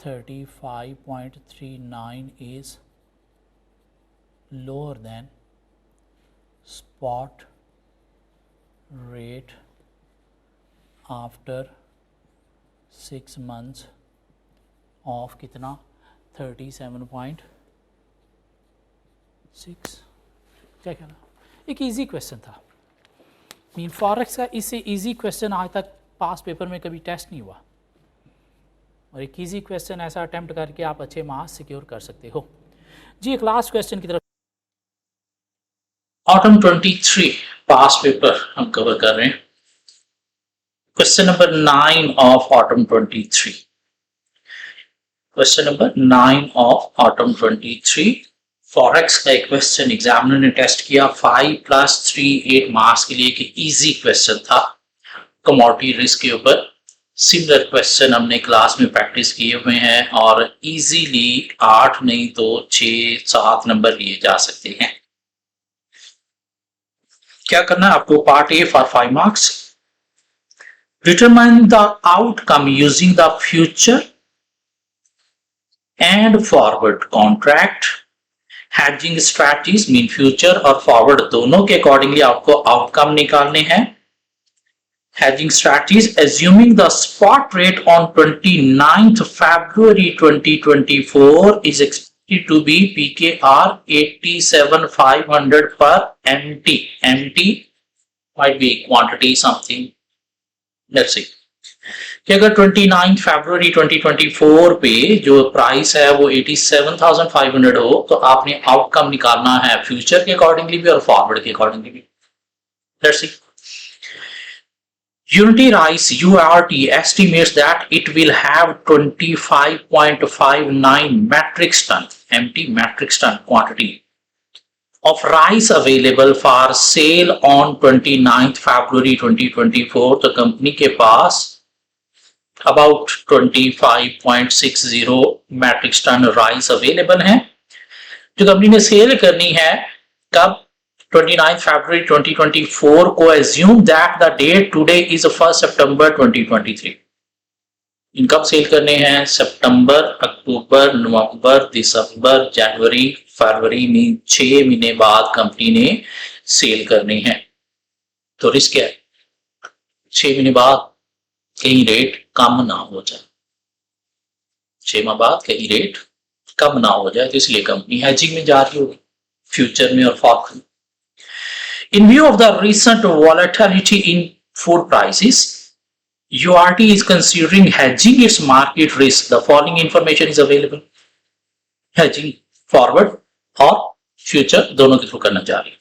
S1: 35.39 is lower than spot rate after 6 months of कितना 37.6। क्या कहना, एक इजी क्वेश्चन था। मीन फॉरेक्स का इससे इजी क्वेश्चन आज तक पास पेपर में कभी टेस्ट नहीं हुआ, और एक इजी क्वेश्चन ऐसा अटेम्प्ट करके आप अच्छे मार्क्स सिक्योर कर सकते हो। जी एक लास्ट क्वेश्चन की तरफ, ऑटम 23 पास पेपर हम कवर कर रहे हैं। Question number 9 of autumn 23। Question number 9 of autumn 23 forex का एक क्वेश्चन एग्जामिनर ने टेस्ट किया 5+3 8 मार्क्स के लिए, कि इजी क्वेश्चन था कमोडिटी रिस्क के ऊपर। सिमिलर क्वेश्चन हमने क्लास में प्रैक्टिस किए हुए हैं और इजीली 8 नहीं तो 6-7 नंबर लिए जा सकते हैं। क्या करना है आपको, part A for 5 marks, determine the outcome using the future and forward contract. Hedging strategies mean future और फॉरवर्ड दोनों के अकॉर्डिंगली आपको आउटकम निकालने हैं। Hedging strategies assuming the spot rate on 29th February 2024 is expected to be PKR 87,500 per MT. MT might be quantity something. Let's see. कि अगर 29 फरवरी 2024 पे जो प्राइस है वो 87,500 हो, तो आपने आउटकम निकालना है फ्यूचर के अकॉर्डिंगली भी और फॉरवर्ड के अकॉर्डिंगली भी। Let's see. Unity Rice URT estimates that it will have 25.59 metric ton empty metric ton quantity of rice available for sale on 29th February 2024। तो कंपनी के पास about 25.60 metric ton rice available है, जो company ने cell करनी है कब, 29 फरवरी 2024 को। assume that the date today is 1 September 2023। Income sell करने हैं सितंबर, अक्टूबर, नवंबर, दिसंबर, जनवरी, फरवरी में 6 महीने बाद कंपनी ने सेल करनी है। तो रिस्क क्या है, 6 महीने बाद कहीं रेट कम ना हो जाए, 6 माह बाद कहीं रेट कम ना हो जाए, तो इसलिए कंपनी हेजिंग में जा रही होगी फ्यूचर में और forward. In view of the recent volatility in food prices, URT is considering hedging its market risk. The following information is available. Hedging forward और future दोनों के थ्रू करना जा रही है।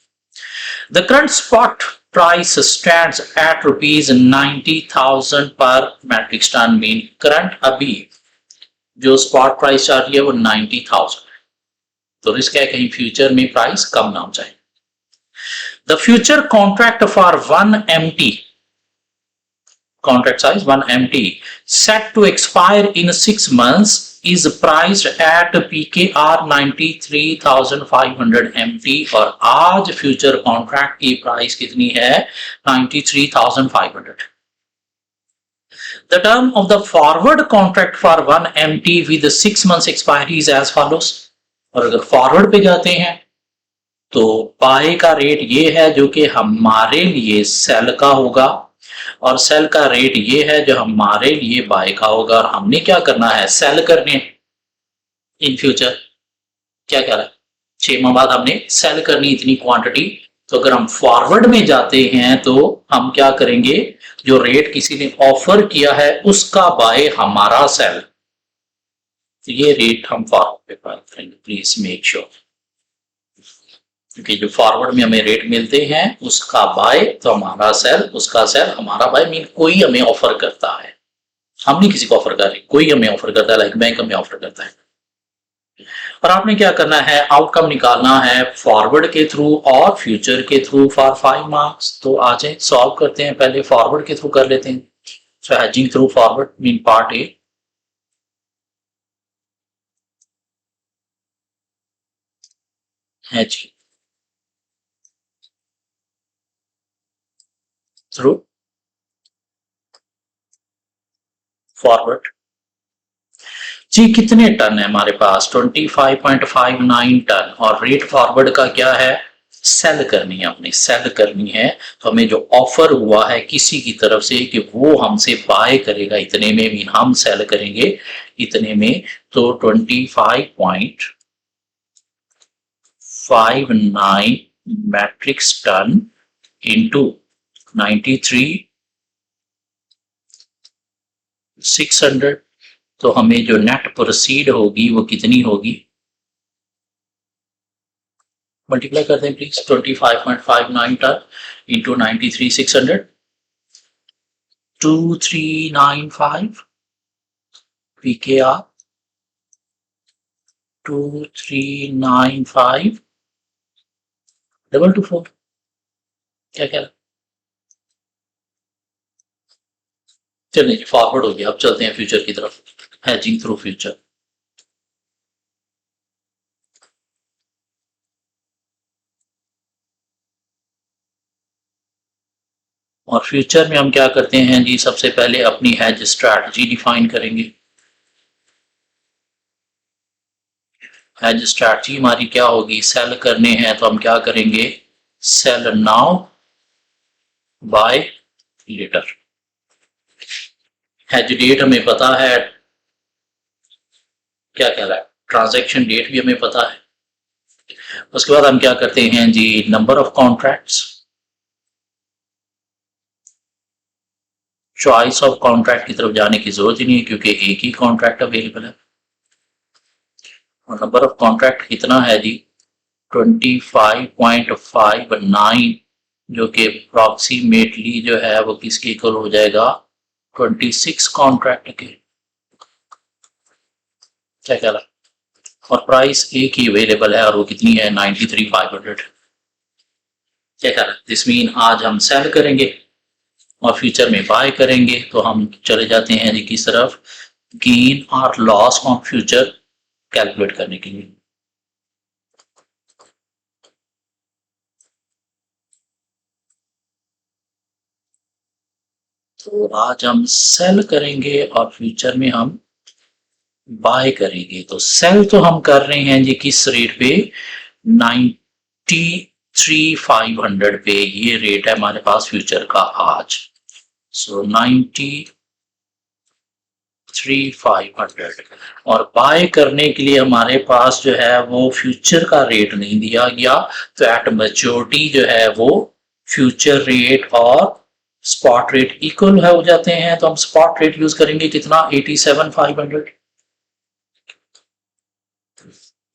S1: The current spot price stands at ₹90,000 per metric ton। Mean current अभी जो spot price चल रही है वो 90,000, तो रिस्क है कहीं फ्यूचर में प्राइस कम ना हो जाए। The future contract for 1 MT, contract size 1 MT, set to expire in 6 months is priced at PKR 93,500 MT। और आज फ्यूचर कॉन्ट्रैक्ट की प्राइस कितनी है, 93,500। The term of the forward contract for 1 MT with 6 months expiry is as follows। और अगर forward पे जाते हैं तो बाय का रेट ये है जो कि हमारे लिए सेल का होगा, और सेल का रेट ये है जो हमारे लिए बाय का होगा। और हमने क्या करना है, सेल करने इन फ्यूचर। क्या कह रहा है, 6 माह बाद हमने सेल करनी इतनी क्वांटिटी। तो अगर हम फॉरवर्ड में जाते हैं तो हम क्या करेंगे, जो रेट किसी ने ऑफर किया है उसका बाय हमारा सेल, तो ये रेट हम फॉरवर्ड पे बाय करेंगे। प्लीज मेक श्योर, क्योंकि जो फॉरवर्ड में हमें रेट मिलते हैं उसका बाय तो हमारा सेल, उसका सेल हमारा बाय। मीन कोई हमें ऑफर करता है, हम नहीं किसी को ऑफर कर रहे, कोई हमें ऑफर करता है, लाइक बैंक हमें ऑफर करता है। और आपने क्या करना है, आउटकम निकालना है फॉरवर्ड के थ्रू और फ्यूचर के थ्रू फॉर 5 मार्क्स। तो आ जाए सॉल्व करते हैं, पहले फॉरवर्ड के थ्रू कर लेते हैं। So hedging through forward mean part A. Hedging through forward. जी कितने टन है हमारे पास? 25.59 टन। और रेट फॉरवर्ड का क्या है? सेल करनी है, हमने सेल करनी है। तो हमें जो ऑफर हुआ है किसी की तरफ से कि वो हमसे बाय करेगा इतने में, मीन हम सेल करेंगे इतने में, तो 25.59 मैट्रिक टन इंटू 93,600, तो हमें जो नेट प्रोसीड होगी वो कितनी होगी? मल्टीप्लाई कर दें प्लीज। 25.59 ton into 93,600, 2395 PKR, 2395 224। क्या कह रहा? चलिए फॉरवर्ड हो गया, अब चलते हैं फ्यूचर की तरफ। Hedging through future. और फ्यूचर में हम क्या करते हैं जी? सबसे पहले अपनी हैज स्ट्रैटेजी डिफाइन करेंगे। हैज स्ट्रैटेजी हमारी क्या होगी? सेल करने हैं तो हम क्या करेंगे? Sell now buy later. Hedge date हमें पता है, क्या कह रहा है, ट्रांजैक्शन डेट भी हमें पता है। उसके बाद हम क्या करते हैं जी? Number of contracts. Choice of contract की तरफ जाने की जरूरत ही नहीं है क्योंकि एक ही कॉन्ट्रैक्ट अवेलेबल है। और नंबर ऑफ कॉन्ट्रैक्ट कितना है जी? 25.59, जो कि अप्रॉक्सीमेटली जो है वो किसके इक्वल हो जाएगा? 26 कॉन्ट्रैक्ट के। क्या कह रहा है? और प्राइस एक ही अवेलेबल है और वो कितनी है? 93,500। क्या कह रहा है? दिस मीन आज हम सेल करेंगे और फ्यूचर में बाय करेंगे, तो हम चले जाते हैं जी किस तरफ? गेन और लॉस ऑन फ्यूचर कैलकुलेट करने के लिए। तो आज हम सेल करेंगे और फ्यूचर में हम बाय करेंगे। तो सेल तो हम कर रहे हैं जी किस रेट पे? 93,500 पे। ये रेट है हमारे पास फ्यूचर का आज। सो 93,500। और बाय करने के लिए हमारे पास जो है वो फ्यूचर का रेट नहीं दिया गया, तो एट मैच्योरिटी जो है वो फ्यूचर रेट और स्पॉट रेट इक्वल हो जाते हैं। तो हम स्पॉट रेट यूज करेंगे कितना? 87,500।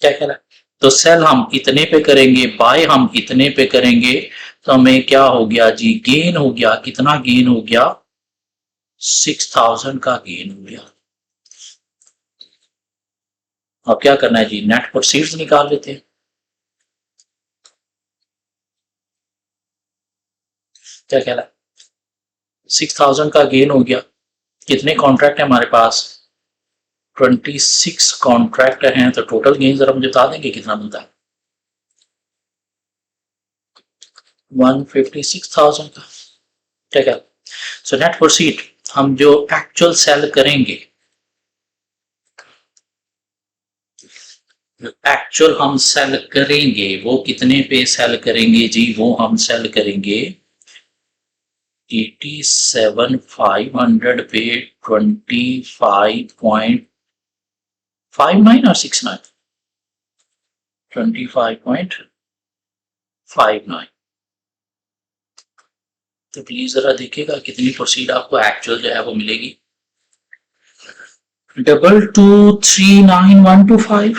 S1: क्या कह रहा है? तो सेल हम इतने पे करेंगे, बाय हम इतने पे करेंगे, तो हमें क्या हो गया जी? गेन हो गया। कितना गेन हो गया? 6,000 का गेन हो गया। अब क्या करना है जी? नेट प्रोसीड्स निकाल लेते हैं। क्या कह रहा है? 6,000 का गेन हो गया। कितने कॉन्ट्रैक्ट है हमारे पास? 26 कॉन्ट्रैक्ट हैं। तो टोटल गेन जरा मुझे बता देंगे कितना मिलता है? 156,000 का। ठीक है। सो नेट प्रोसीड हम जो एक्चुअल सेल करेंगे, एक्चुअल हम सेल करेंगे वो कितने पे सेल करेंगे जी? वो हम सेल करेंगे 87,500 पे 25.59 और 69, 25.59। तो प्लीज जरा देखिएगा कितनी प्रोसीड आपको एक्चुअल जो है वो मिलेगी। 2239,125।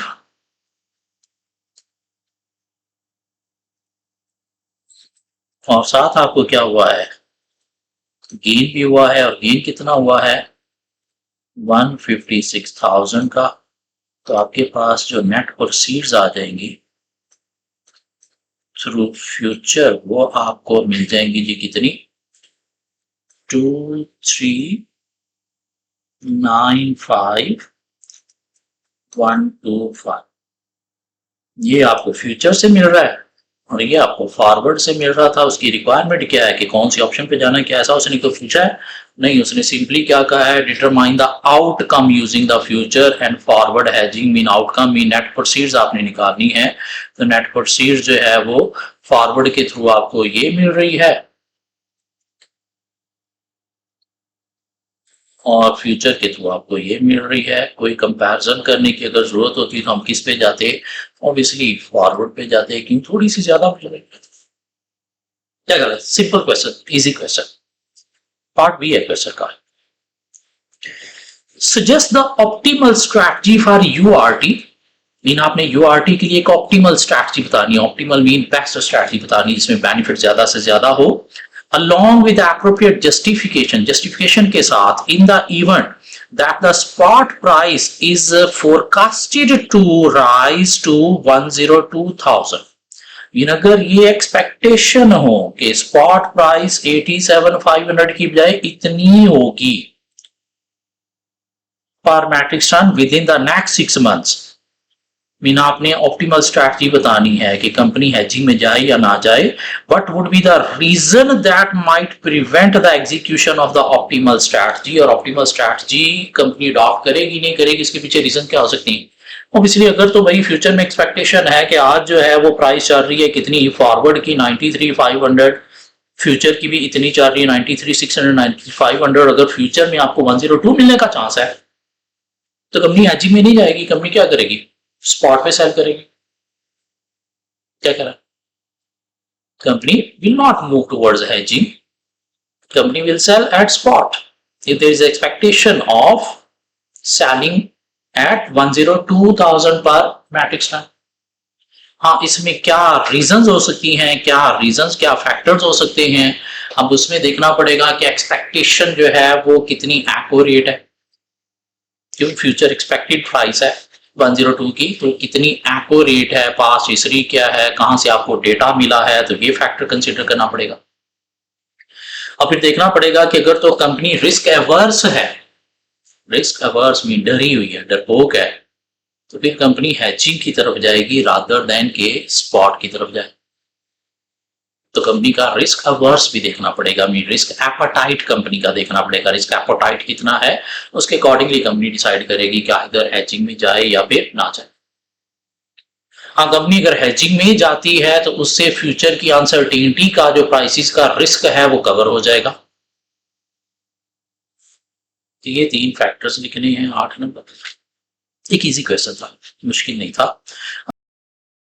S1: और साथ आपको क्या हुआ है? गेन भी हुआ है। और गेन कितना हुआ है? 156,000 का। तो आपके पास जो नेट प्रोसीड्स आ जाएंगी थ्रू फ्यूचर वो आपको मिल जाएंगी जी कितनी? 2395,125। ये आपको फ्यूचर से मिल रहा है। और ये आपको फॉरवर्ड से मिल रहा था, उसकी रिक्वायरमेंट क्या है कि कौन सी ऑप्शन पे जाना है, क्या ऐसा उसने तो पूछा है? नहीं, उसने सिंपली क्या कहा है, determine the outcome using the future and forward hedging mean outcome mean net proceeds आपने निकालनी है। तो नेट प्रोसीड्स जो है वो फॉरवर्ड के थ्रू आपको ये मिल रही है और फ्यूचर के थ्रू आपको ये मिल रही है। कोई कंपैरिजन करने की अगर जरूरत होती तो हम किस पे जाते? ऑब्वियसली फॉरवर्ड पे जाते, क्यों? थोड़ी सी ज्यादा हो जाएगी। क्या गलत? Simple question, easy question, part B है क्वेश्चन का। Suggest the optimal strategy for URT. Mean आपने यूआरटी के लिए एक ऑप्टिमल स्ट्रैटेजी बतानी है। ऑप्टिमल मीन बेस्ट स्ट्रैटेजी बतानी है जिसमें बेनिफिट ज्यादा से ज्यादा हो, along with appropriate justification के साथ, in the event that the spot price is forecasted to rise to 102,000। अगर ये एक्सपेक्टेशन हो कि स्पॉट प्राइस 87,500 की बजाय इतनी होगी पर मैट्रिक टन विद इन द नेक्स्ट 6 months, मीन आपने ऑप्टिमल स्ट्रैटेजी बतानी है कि कंपनी हेजिंग में जाए या ना जाए। What would be the reason that might prevent the execution of the optimal strategy, और ऑप्टिमल स्ट्रैटेजी कंपनी अडॉप्ट करेगी नहीं करेगी, इसके पीछे रीजन क्या हो सकती है? ऑब्वियसली अगर तो भाई फ्यूचर में एक्सपेक्टेशन है कि आज जो है वो प्राइस चल रही है कितनी, फॉरवर्ड की 93,500, फ्यूचर की भी इतनी चल रही है 93,600, 93,500, अगर फ्यूचर में आपको 102 मिलने का चांस है तो कंपनी हेजिंग में नहीं जाएगी। कंपनी क्या करेगी? स्पॉट पे सेल करेगी। क्या करा? Company will not move towards hedging, company will sell at spot if there is expectation of selling at 102,000 पर मैट्रिक टन। हाँ, इसमें क्या रीजंस हो सकती हैं, क्या फैक्टर्स हो सकते हैं, अब उसमें देखना पड़ेगा कि एक्सपेक्टेशन जो है वो कितनी एक्यूरेट है, क्योंकि फ्यूचर एक्सपेक्टेड प्राइस है 102 की, तो कितनी एक्यूरेट है, पास्ट हिस्ट्री क्या है, कहां से आपको डेटा मिला है, तो ये फैक्टर कंसीडर करना पड़ेगा। और फिर देखना पड़ेगा कि अगर तो कंपनी रिस्क एवर्स है, रिस्क एवर्स मीन डरी हुई है, डरपोक है, तो फिर कंपनी हैचिंग की तरफ जाएगी रादर देन के स्पॉट की तरफ जाए। तो कंपनी का रिस्क अवर्स भी देखना पड़ेगा, मीन रिस्क एपेटाइट कंपनी का देखना पड़ेगा, रिस्क एपेटाइट कितना है, उसके अकॉर्डिंगली कंपनी डिसाइड करेगी कि इधर हैचिंग में जाए या फिर ना जाए। हाँ, कंपनी अगर हैचिंग में जाती है तो उससे फ्यूचर की अनसर्टेनिटी का जो प्राइसेस का रिस्क है वो कवर हो जाएगा। तो ये 3 फैक्टर्स लिखने हैं 8 नंबर। एक इजी क्वेश्चन था, मुश्किल नहीं था।